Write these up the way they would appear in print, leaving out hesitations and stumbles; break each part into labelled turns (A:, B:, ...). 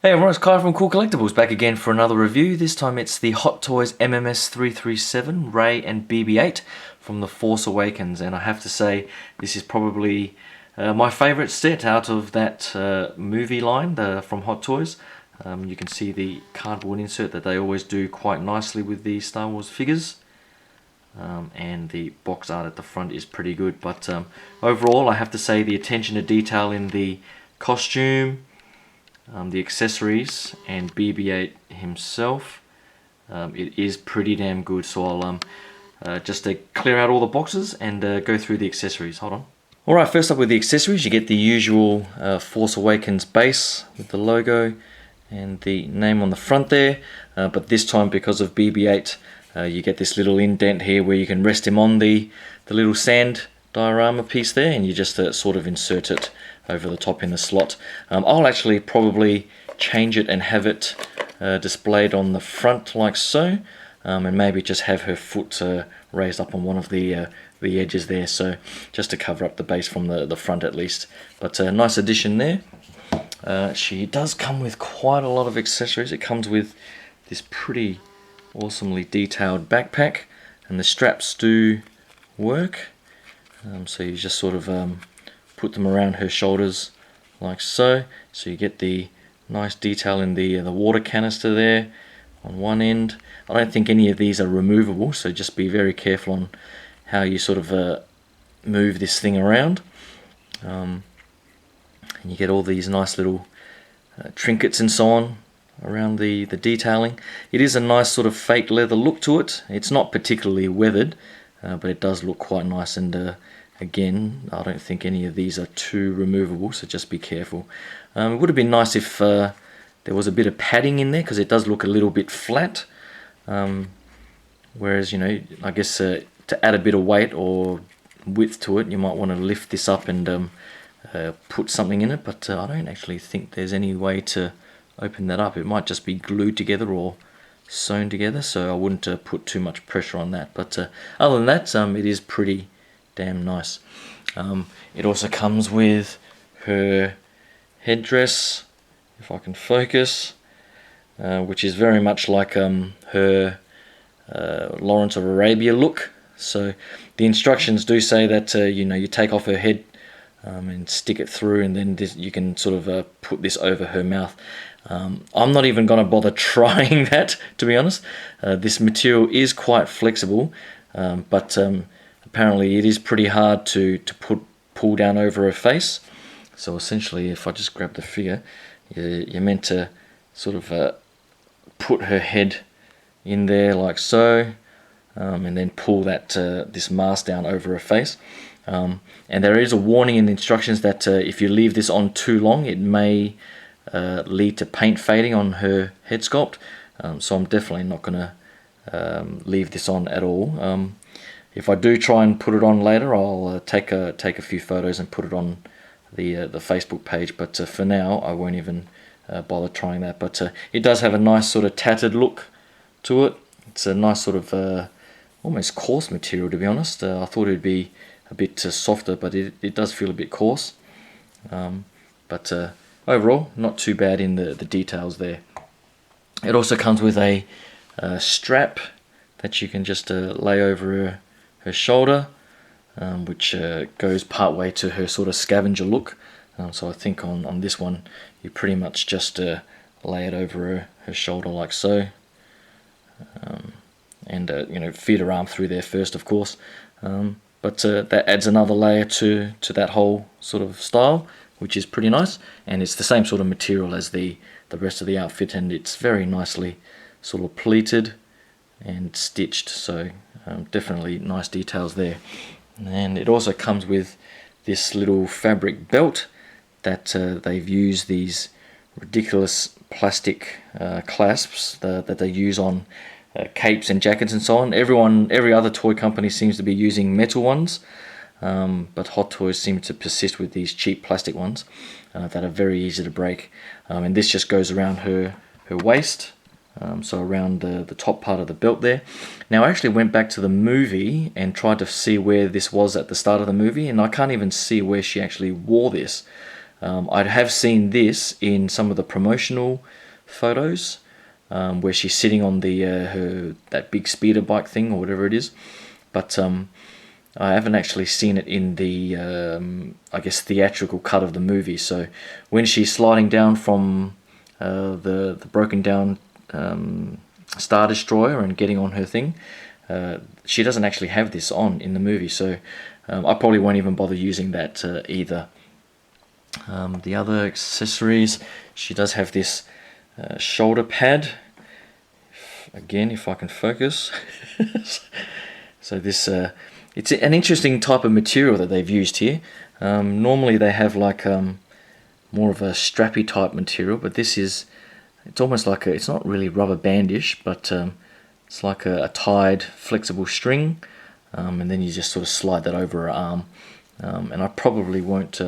A: Hey everyone, it's Kai from Kool Collectibles back again for another review. This time it's the Hot Toys MMS337 Rey and BB-8 from The Force Awakens, and I have to say this is probably my favourite set out of that movie line from Hot Toys. You can see the cardboard insert that they always do quite nicely with the Star Wars figures. And the box art at the front is pretty good, but overall I have to say the attention to detail in the costume, the accessories, and BB-8 himself, it is pretty damn good. So I'll just clear out all the boxes and go through the accessories. Hold on. Alright, first up with the accessories, you get the usual Force Awakens base with the logo and the name on the front there, but this time because of BB-8 you get this little indent here where you can rest him on the little sand diorama piece there, and you just sort of insert it over the top in the slot. I'll actually probably change it and have it displayed on the front like so, and maybe just have her foot raised up on one of the edges there, so just to cover up the base from the front at least. But a nice addition there. She does come with quite a lot of accessories. It comes with this pretty awesomely detailed backpack, and the straps do work. So you just sort of put them around her shoulders like so. So you get the nice detail in the water canister there on one end. I don't think any of these are removable, so just be very careful on how you sort of move this thing around. And you get all these nice little trinkets and so on around the detailing. It is a nice sort of fake leather look to it. It's not particularly weathered, but it does look quite nice, and again, I don't think any of these are too removable, so just be careful. It would have been nice if there was a bit of padding in there, because it does look a little bit flat. Whereas, you know, I guess to add a bit of weight or width to it, you might want to lift this up and put something in it, but I don't actually think there's any way to open that up. It might just be glued together or sewn together, so I wouldn't put too much pressure on that. But other than that, it is pretty damn nice. It also comes with her headdress, if I can focus, which is very much like her Lawrence of Arabia look. So the instructions do say that you know, you take off her head and stick it through, and then you can sort of put this over her mouth. I'm not even going to bother trying that, to be honest. This material is quite flexible, but apparently it is pretty hard to pull down over her face. So essentially, if I just grab the figure, you're meant to sort of put her head in there like so, and then pull that this mask down over her face. And there is a warning in the instructions that if you leave this on too long, it may lead to paint fading on her head sculpt. So I'm definitely not going to leave this on at all. If I do try and put it on later, I'll take a few photos and put it on the Facebook page. But for now, I won't even bother trying that. But it does have a nice sort of tattered look to it. It's a nice sort of almost coarse material, to be honest. I thought it'd be a bit softer, but it does feel a bit coarse. But overall, not too bad in the details there. It also comes with a strap that you can just lay over her shoulder, which goes part way to her sort of scavenger look. So I think on this one, you pretty much just lay it over her shoulder like so, and you know, feed her arm through there first, of course. But that adds another layer to that whole sort of style, which is pretty nice. And it's the same sort of material as the rest of the outfit, and it's very nicely sort of pleated and stitched, so definitely nice details there. And it also comes with this little fabric belt that they've used these ridiculous plastic clasps that they use on capes and jackets and so on. Every other toy company seems to be using metal ones, but Hot Toys seem to persist with these cheap plastic ones that are very easy to break. And this just goes around her waist, so around the top part of the belt there. Now I actually went back to the movie and tried to see where this was at the start of the movie, and I can't even see where she actually wore this. I have seen this in some of the promotional photos, where she's sitting on the that big speeder bike thing or whatever it is, but I haven't actually seen it in the I guess theatrical cut of the movie. So when she's sliding down from the broken down Star Destroyer and getting on her thing, she doesn't actually have this on in the movie, so I probably won't even bother using that either. The other accessories, she does have this shoulder pad. Again, if I can focus. So this it's an interesting type of material that they've used here. Normally they have like more of a strappy type material, but this is, it's almost like it's not really rubber bandish, but it's like a tied flexible string, and then you just sort of slide that over her arm. And I probably won't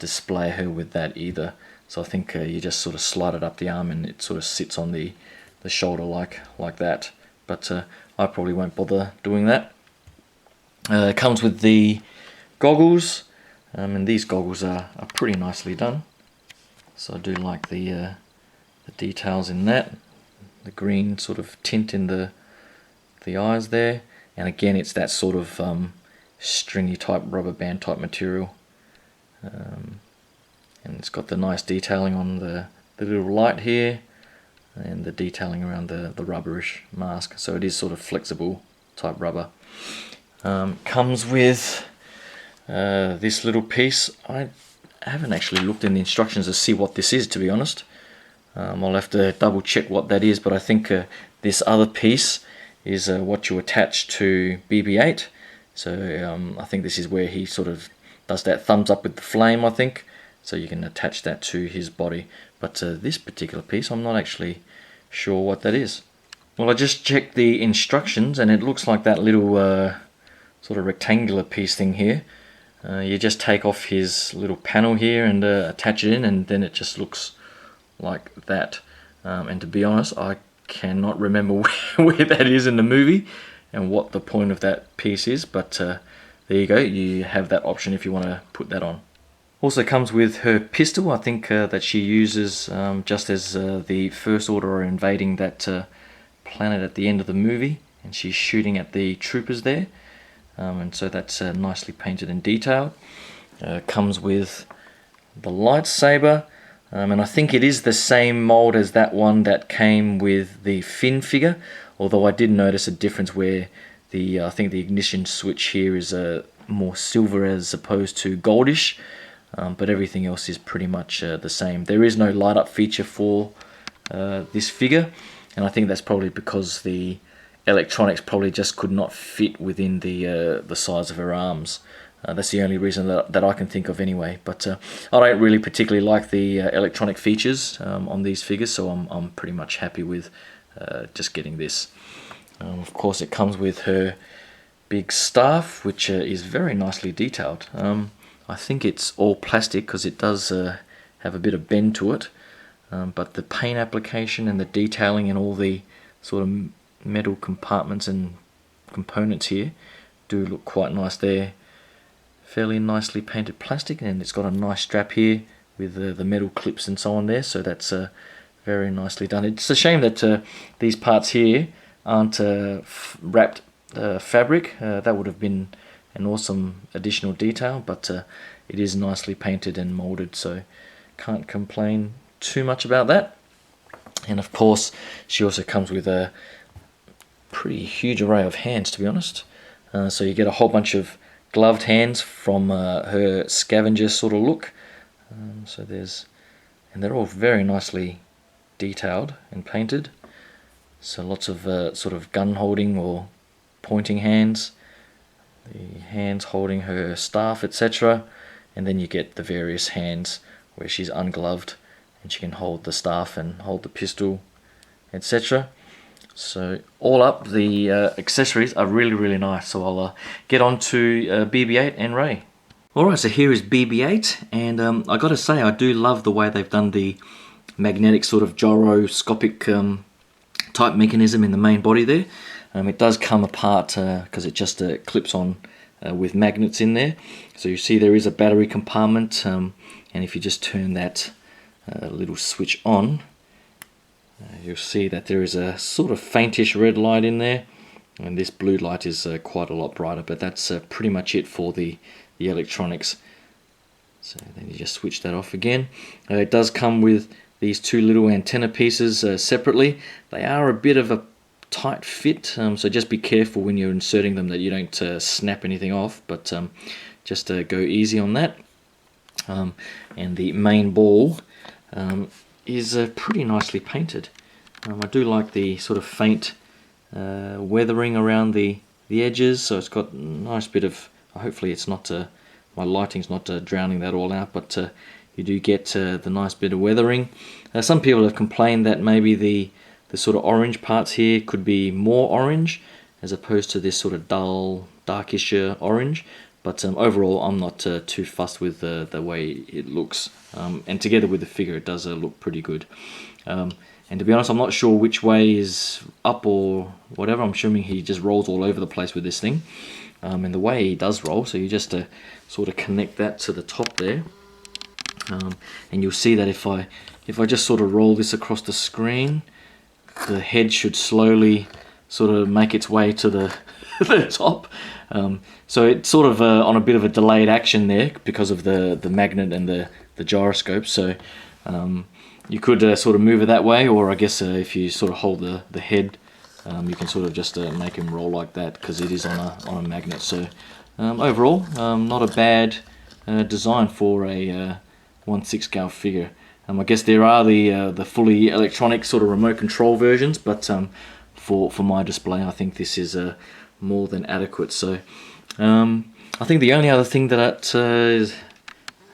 A: display her with that either. So I think you just sort of slide it up the arm and it sort of sits on the shoulder like that. But I probably won't bother doing that. It comes with the goggles, and these goggles are pretty nicely done. So I do like the details in that, the green sort of tint in the eyes there, and again it's that sort of stringy type rubber band type material, and it's got the nice detailing on the little light here, and the detailing around the rubberish mask, so it is sort of flexible type rubber. Comes with this little piece. I haven't actually looked in the instructions to see what this is, to be honest. I'll have to double check what that is, but I think this other piece is what you attach to BB-8. So I think this is where he sort of does that thumbs up with the flame, I think. So you can attach that to his body. But this particular piece, I'm not actually sure what that is. Well, I just checked the instructions, and it looks like that little sort of rectangular piece thing here. You just take off his little panel here and attach it in, and then it just looks like that. And to be honest, I cannot remember where that is in the movie and what the point of that piece is, but there you go, you have that option if you want to put that on. Also comes with her pistol, I think that she uses just as the First Order are invading that planet at the end of the movie, and she's shooting at the troopers there, and so that's nicely painted and detailed. Comes with the lightsaber, and I think it is the same mold as that one that came with the Finn figure, although I did notice a difference where I think the ignition switch here is more silver as opposed to goldish, but everything else is pretty much the same. There is no light up feature for this figure, and I think that's probably because the electronics probably just could not fit within the size of her arms. That's the only reason that I can think of anyway. But I don't really particularly like the electronic features on these figures, so I'm pretty much happy with just getting this. Of course, it comes with her big staff, which is very nicely detailed. I think it's all plastic because it does have a bit of bend to it, but the paint application and the detailing and all the sort of metal compartments and components here do look quite nice there. Fairly nicely painted plastic, and it's got a nice strap here with the metal clips and so on there, so that's very nicely done. It's a shame that these parts here aren't wrapped fabric. That would have been an awesome additional detail, but it is nicely painted and molded, so can't complain too much about that. And of course she also comes with a pretty huge array of hands, to be honest. So you get a whole bunch of gloved hands from her scavenger sort of look. So and they're all very nicely detailed and painted. So lots of sort of gun holding or pointing hands, the hands holding her staff, etc. And then you get the various hands where she's ungloved and she can hold the staff and hold the pistol, etc. So all up, the accessories are really nice. So I'll get on to BB-8 and Ray. Alright, so here is BB-8, and I gotta say, I do love the way they've done the magnetic sort of gyroscopic type mechanism in the main body there. It does come apart because it just clips on with magnets in there. So you see there is a battery compartment, and if you just turn that little switch on, you'll see that there is a sort of faintish red light in there, and this blue light is quite a lot brighter, but that's pretty much it for the electronics. So then you just switch that off again. It does come with these two little antenna pieces separately. They are a bit of a tight fit, so just be careful when you're inserting them that you don't snap anything off, but just go easy on that. And the main ball is pretty nicely painted. I do like the sort of faint weathering around the edges, so it's got a nice bit of, hopefully it's not my lighting's not drowning that all out, but you do get the nice bit of weathering. Some people have complained that maybe the sort of orange parts here could be more orange as opposed to this sort of dull, darkish orange, but overall I'm not too fussed with the way it looks, and together with the figure it does look pretty good. And to be honest, I'm not sure which way is up or whatever. I'm assuming he just rolls all over the place with this thing. And the way he does roll, so you just sort of connect that to the top there, and you'll see that if I just sort of roll this across the screen, the head should slowly sort of make its way to the the top. So it's sort of on a bit of a delayed action there because of the magnet and the gyroscope. So you could sort of move it that way, or I guess if you sort of hold the head, you can sort of just make him roll like that because it is on a magnet. So overall, not a bad design for a 1/6 scale figure. I guess there are the fully electronic sort of remote control versions, but for my display, I think this is more than adequate. So I think the only other thing that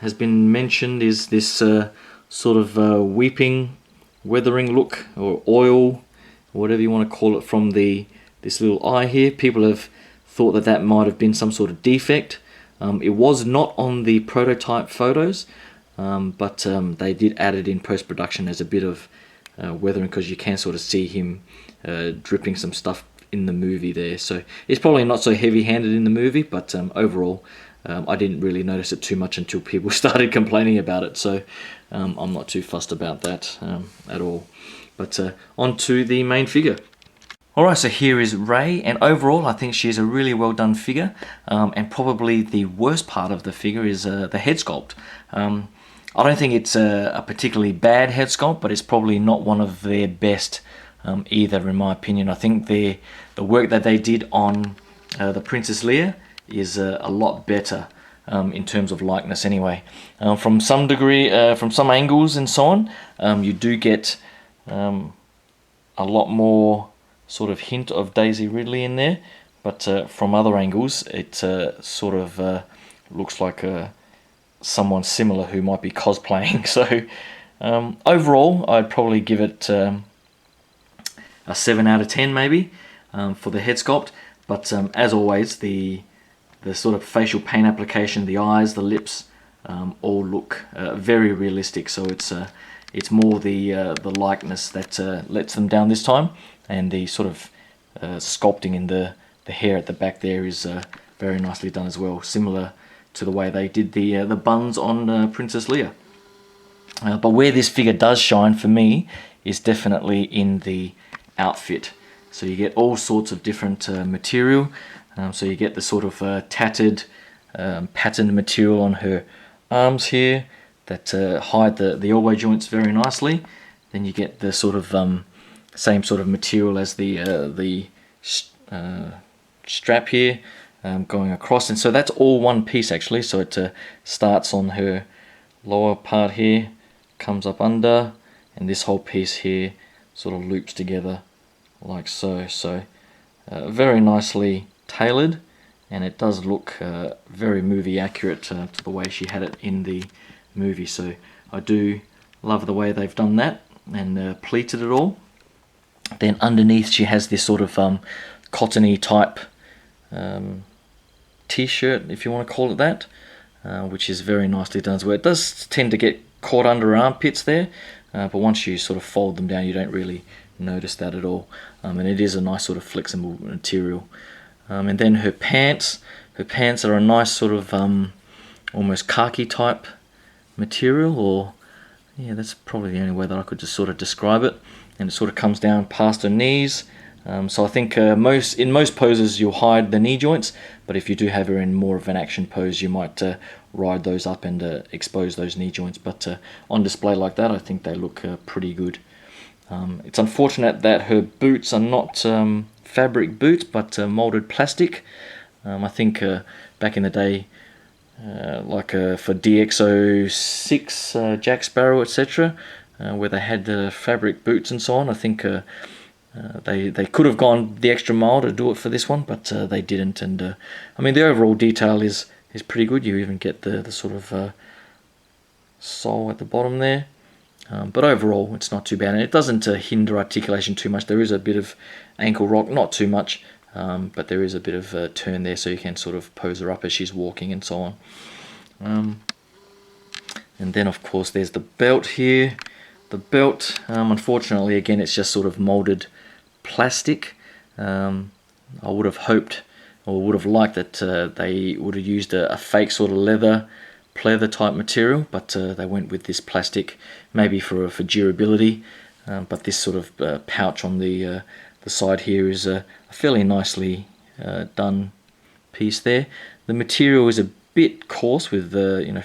A: has been mentioned is this sort of weeping, weathering look, or oil, whatever you want to call it, from this little eye here. People have thought that might have been some sort of defect. It was not on the prototype photos, but they did add it in post-production as a bit of weathering, because you can sort of see him dripping some stuff in the movie there. So it's probably not so heavy-handed in the movie, but overall I didn't really notice it too much until people started complaining about it. So I'm not too fussed about that at all. But on to the main figure. Alright, so here is Ray, and overall I think she's a really well done figure, and probably the worst part of the figure is the head sculpt. I don't think it's a particularly bad head sculpt, but it's probably not one of their best either, in my opinion. I think the work that they did on the Princess Leia is a lot better in terms of likeness anyway. From some degree, from some angles and so on, you do get a lot more sort of hint of Daisy Ridley in there, but from other angles it sort of looks like someone similar who might be cosplaying. So overall I'd probably give it a 7 out of 10 maybe for the head sculpt, but as always the sort of facial paint application, the eyes, the lips, all look very realistic. So it's more the likeness that lets them down this time, and the sort of sculpting in the hair at the back there is very nicely done as well, similar to the way they did the buns on Princess Leia. But where this figure does shine for me is definitely in the outfit. So you get all sorts of different material. So you get the sort of tattered, patterned material on her arms here that hide the elbow joints very nicely. Then you get the sort of same sort of material as the strap here going across, and so that's all one piece actually. So it starts on her lower part here, comes up under, and this whole piece here sort of loops together like so. So very nicely tailored, and it does look very movie accurate to the way she had it in the movie. So I do love the way they've done that and pleated it all. Then underneath she has this sort of cottony type t-shirt, if you want to call it that, which is very nicely done as well. It does tend to get caught under her armpits there, but once you sort of fold them down you don't really notice that at all, and it is a nice sort of flexible material. And then her pants Her pants are a nice sort of almost khaki type material, or yeah, that's probably the only way that I could just sort of describe it. And it sort of comes down past her knees. So I think in most poses you'll hide the knee joints, but if you do have her in more of an action pose, you might ride those up and expose those knee joints. But on display like that, I think they look pretty good. It's unfortunate that her boots are not fabric boots, but molded plastic. I think back in the day, like for DX06, Jack Sparrow, etc., where they had the fabric boots and so on, I think they could have gone the extra mile to do it for this one, but they didn't. And I mean, the overall detail is pretty good. You even get the sort of sole at the bottom there. But overall, it's not too bad, and it doesn't hinder articulation too much. There is a bit of ankle rock, not too much, but there is a bit of a turn there, so you can sort of pose her up as she's walking and so on. And then, of course, there's the belt here. The belt, unfortunately, again, it's just sort of molded plastic. I would have hoped, or would have liked that they would have used a fake sort of leather pleather type material, but they went with this plastic, maybe for durability. But this sort of pouch on the side here is a fairly nicely done piece there. The material is a bit coarse with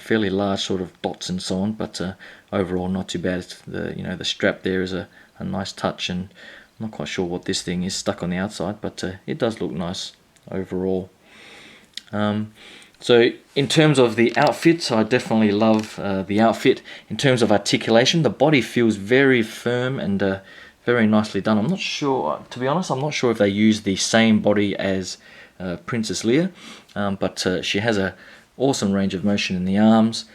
A: fairly large sort of dots and so on, but overall not too bad. The strap there is a nice touch, and I'm not quite sure what this thing is stuck on the outside, but it does look nice overall. So in terms of the outfit, I definitely love the outfit. In terms of articulation, the body feels very firm and very nicely done. I'm not sure, to be honest, I'm not sure if they use the same body as Princess Leia, but she has a awesome range of motion in the arms.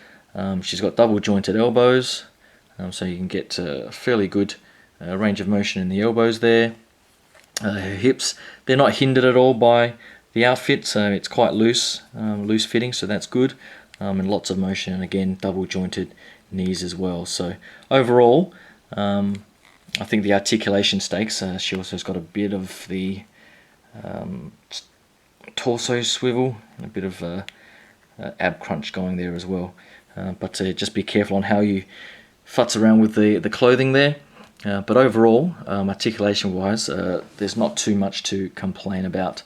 A: She's got double jointed elbows, so you can get a fairly good range of motion in the elbows there. Her hips, they're not hindered at all by the outfit, so it's quite loose fitting, so that's good, and lots of motion, and again double jointed knees as well. So overall, I think the articulation stakes. She also has got a bit of the torso swivel and a bit of ab crunch going there as well. But just be careful on how you futz around with the clothing there. But overall, articulation wise, there's not too much to complain about.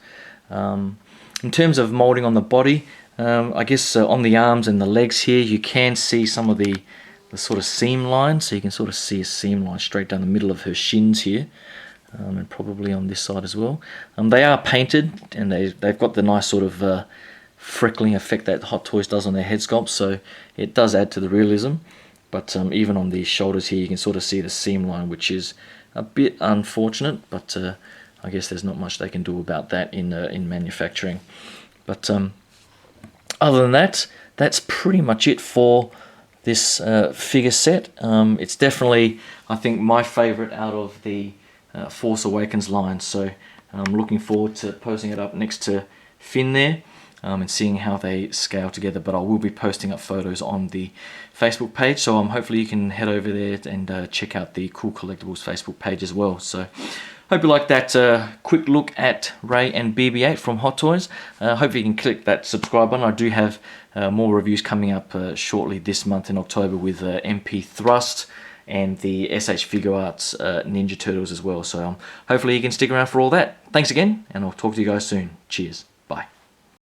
A: In terms of molding on the body, I guess on the arms and the legs here, you can see some of the sort of seam lines. So you can sort of see a seam line straight down the middle of her shins here, and probably on this side as well. They are painted, and they've got the nice sort of freckling effect that Hot Toys does on their head sculpts, so it does add to the realism. But even on the shoulders here, you can sort of see the seam line, which is a bit unfortunate, but I guess there's not much they can do about that in manufacturing. But other than that, that's pretty much it for this figure set. It's definitely, I think, my favorite out of the Force Awakens line, so I'm looking forward to posting it up next to Finn there, and seeing how they scale together. But I will be posting up photos on the Facebook page, so hopefully you can head over there and check out the Kool Collectibles Facebook page as well. So hope you like that quick look at Rey and BB-8 from Hot Toys. Hopefully you can click that subscribe button. I do have more reviews coming up shortly this month in October with MP Thrust and the SH Figure Arts Ninja Turtles as well. So hopefully you can stick around for all that. Thanks again, and I'll talk to you guys soon. Cheers.